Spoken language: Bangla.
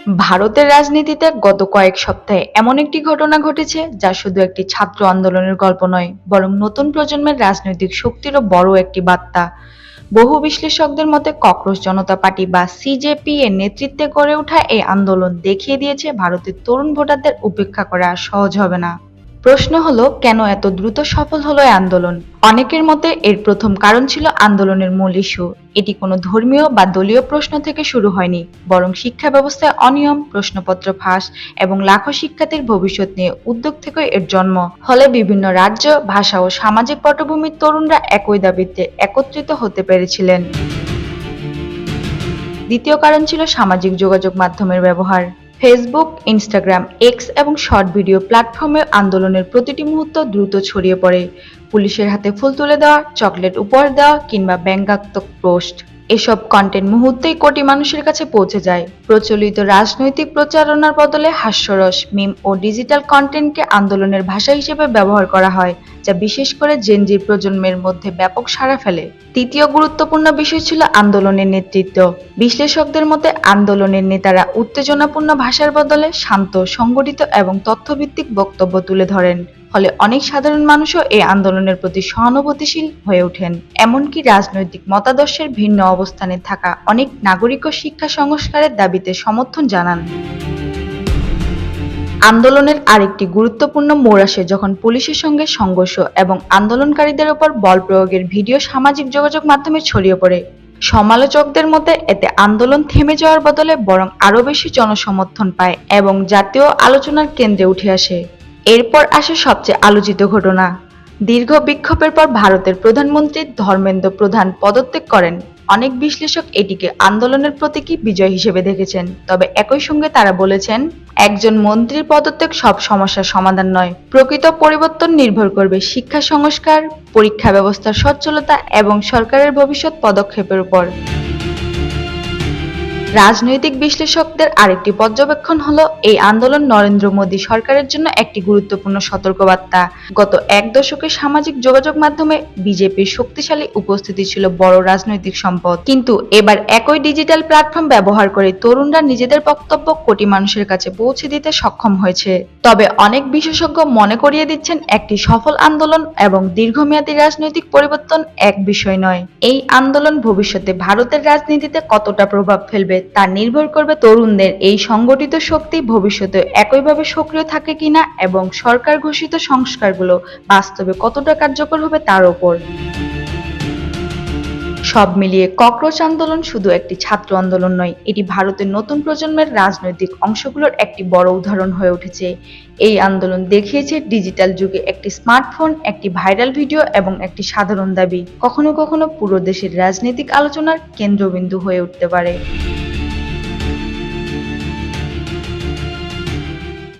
ভারতের রাজনীতিতে গত কয়েক সপ্তাহে এমন একটি ঘটনা ঘটেছে যা শুধু একটি ছাত্র আন্দোলনের গল্প নয়, বরং নতুন প্রজন্মের রাজনৈতিক শক্তিরও বড় একটি বার্তা। বহু বিশ্লেষকদের মতে ককরোচ জনতা পার্টি বা সিজেপি এর নেতৃত্বে গড়ে ওঠা এই আন্দোলন দেখিয়ে দিয়েছে ভারতের তরুণ ভোটারদের উপেক্ষা করা আর সহজ হবে না। প্রশ্ন হলো, কেন এত দ্রুত সফল হলো এই আন্দোলন? অনেকের মতে এর প্রথম কারণ ছিল আন্দোলনের মূল ইস্যু। এটি কোনো ধর্মীয় বা দলীয় প্রশ্ন থেকে শুরু হয়নি, বরং শিক্ষা ব্যবস্থায় অনিয়ম, প্রশ্নপত্র ফাঁস এবং লাখো শিক্ষার্থীর ভবিষ্যৎ নিয়ে উদ্যোগ থেকে এর জন্ম। ফলে বিভিন্ন রাজ্য, ভাষা ও সামাজিক পটভূমির তরুণরা একই দাবিতে একত্রিত হতে পেরেছিলেন। দ্বিতীয় কারণ ছিল সামাজিক যোগাযোগ মাধ্যমের ব্যবহার। ফেসবুক, ইনস্টাগ্রাম, এক্স এবং শর্ট ভিডিও প্ল্যাটফর্মে আন্দোলনের প্রতিটি মুহূর্ত দ্রুত ছড়িয়ে পড়ে। পুলিশের হাতে ফুল তুলে দেওয়া, চকলেট উপহার দেওয়া কিংবা ব্যঙ্গাত্মক পোস্ট, এসব কন্টেন্ট মুহূর্তেই কোটি মানুষের কাছে পৌঁছে যায়। প্রচলিত রাজনৈতিক প্রচারণার বদলে হাস্যরস, মিম ও ডিজিটাল কন্টেন্টকে আন্দোলনের ভাষা হিসেবে ব্যবহার করা হয়, যা বিশেষ করে জেনজি প্রজন্মের মধ্যে ব্যাপক সাড়া ফেলে। তৃতীয় গুরুত্বপূর্ণ বিষয় ছিল আন্দোলনের নেতৃত্ব। বিশ্লেষকদের মতে আন্দোলনের নেতারা উত্তেজনাপূর্ণ ভাষার বদলে শান্ত, সংগঠিত এবং তথ্যভিত্তিক বক্তব্য তুলে ধরেন। ফলে অনেক সাধারণ মানুষও এই আন্দোলনের প্রতি সহানুভূতিশীল হয়ে ওঠেন। এমনকি রাজনৈতিক মতাদর্শের ভিন্ন অবস্থানে থাকা অনেক নাগরিকও শিক্ষা সংস্কারের দাবিতে সমর্থন জানান। আন্দোলনের আরেকটি গুরুত্বপূর্ণ মোড় আসে যখন পুলিশের সঙ্গে সংঘর্ষ এবং আন্দোলনকারীদের ওপর বল প্রয়োগের ভিডিও সামাজিক যোগাযোগ মাধ্যমে ছড়িয়ে পড়ে। সমালোচকদের মতে এতে আন্দোলন থেমে যাওয়ার বদলে বরং আরও বেশি জনসমর্থন পায় এবং জাতীয় আলোচনার কেন্দ্রে উঠে আসে। এরপর আসে সবচেয়ে আলোচিত ঘটনা। দীর্ঘ বিক্ষোভের পর ভারতের প্রধানমন্ত্রী ধর্মেন্দ্র প্রধান পদত্যাগ করেন। অনেক বিশ্লেষক এটিকে আন্দোলনের প্রতীকী বিজয় হিসেবে দেখেছেন, তবে একই সঙ্গে তারা বলেছেন, একজন মন্ত্রীর পদত্যাগ সব সমস্যার সমাধান নয়। প্রকৃত পরিবর্তন নির্ভর করবে শিক্ষা সংস্কার, পরীক্ষা ব্যবস্থার সচ্ছলতা এবং সরকারের ভবিষ্যৎ পদক্ষেপের উপর। রাজনৈতিক বিশ্লেষকদের আরেকটি পর্যবেক্ষণ হলো, এই আন্দোলন নরেন্দ্র মোদী সরকারের জন্য একটি গুরুত্বপূর্ণ সতর্কবার্তা। গত এক দশকে সামাজিক যোগাযোগ মাধ্যমে বিজেপির শক্তিশালী উপস্থিতি ছিল বড় রাজনৈতিক সম্পদ, কিন্তু এবার একই ডিজিটাল প্ল্যাটফর্ম ব্যবহার করে তরুণরা নিজেদের বক্তব্য কোটি মানুষের কাছে পৌঁছে দিতে সক্ষম হয়েছে। তবে অনেক বিশেষজ্ঞ মনে করিয়ে দিচ্ছেন, একটি সফল আন্দোলন এবং দীর্ঘমেয়াদী রাজনৈতিক পরিবর্তন এক বিষয় নয়। এই আন্দোলন ভবিষ্যতে ভারতের রাজনীতিতে কতটা প্রভাব ফেলবে তা নির্ভর করবে তরুণদের এই সংগঠিত শক্তি ভবিষ্যতে একইভাবে সক্রিয় থাকে কিনা এবং সরকার ঘোষিত সংস্কারগুলো বাস্তবে কতটা কার্যকর হবে তার উপর। সব মিলিয়ে ককরোচ আন্দোলন শুধু একটি ছাত্র আন্দোলন নয়, এটি ভারতের নতুন প্রজন্মের রাজনৈতিক অংশগুলোর একটি বড় উদাহরণ হয়ে উঠেছে। এই আন্দোলন দেখিয়েছে ডিজিটাল যুগে একটি স্মার্টফোন, একটি ভাইরাল ভিডিও এবং একটি সাধারণ দাবি কখনো কখনো পুরো দেশের রাজনৈতিক আলোচনার কেন্দ্রবিন্দু হয়ে উঠতে পারে।